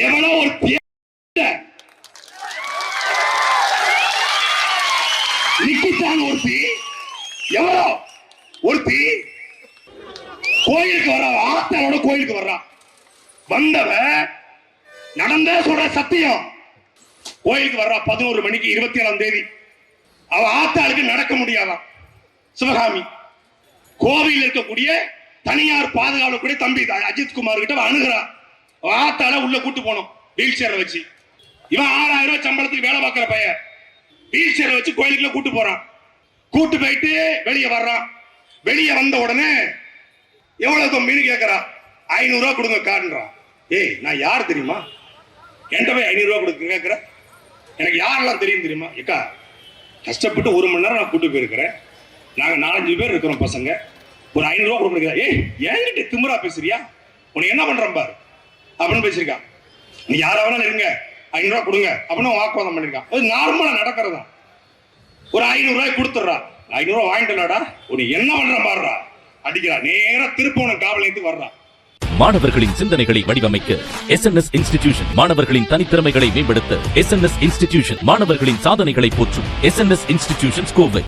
எவனோ ஒரு நிக்கிட்டான் ஒருத்தி, எவனோ ஒருத்தி கோயிலுக்கு வர்றா, ஆத்தாளோட கோயிலுக்கு வர்றா. வந்தவ நடந்த சொல்ற சத்தியம். கோயிலுக்கு வர்றா 11 மணிக்கு 27ஆம் தேதி. அவ ஆத்தாளுக்கு நடக்க முடியாதான். சிவகாமி கோவையில் இருக்கக்கூடிய தனியார் பாதுகாவலக்கூடிய தம்பி அஜித் குமார் கிட்ட அணுகிறா. ஆத்தால உள்ள கூட்டு போனோம் வீல் சேர வச்சு. இவன் 6000 ரூபாய் சம்பளத்துக்கு வேலை பார்க்கிற பையன் வீல் சேர வச்சு கோயிலுக்குள்ள கூட்டு போறான். கூட்டு போயிட்டு வெளியே வர்றான். வெளியே வந்த உடனே எவ்வளவு தம்பின்னு கேட்கறா. 500 ரூபாய் கொடுங்க காட்டுறான். ஏய் நான் யார் தெரியுமா? என்கிட்ட போய் 500 ரூபாய் கொடுக்க கேட்கிற? எனக்கு யாரெல்லாம் தெரியும் தெரியுமா? ஏக்கா கஷ்டப்பட்டு 1 மணி நேரம் நான் கூட்டு போயிருக்கிறேன். நாங்க 4-5 பேர் இருக்கிறோம் பசங்க. ஒரு 500 ரூபாய் கொடுக்குறீங்க. ஏய் என்கிட்ட திமிரா பேசுறியா? உனக்கு என்ன பண்றேன் பாரு அப்படின்னு பேசிருக்கான். நீ யாராவது இருங்க 500 ரூபாய் கொடுங்க அப்படின்னு வாக்குவாதம் பண்ணிருக்கான். அது நார்மலா நடக்கிறதா. ஒரு 500 ரூபாய் கொடுத்துடுறா. 500 ரூபாய் வாங்கிட்டா உனக்கு என்ன பண்ற பாடுறா அடிக்கிறா. நேரா திருப்பவனம் காவல் நிலையத்துக்கு வர்றா. மாணவர்களின் சிந்தனைகளை வடிவமைக்க SNS இன்ஸ்டிடியூஷன், மாணவர்களின் தனித்திறமைகளை மேம்படுத்த SNS இன்ஸ்டிடியூஷன், மாணவர்களின் சாதனைகளை போற்றும் SNS இன்ஸ்டிடியூஷன் கோவை.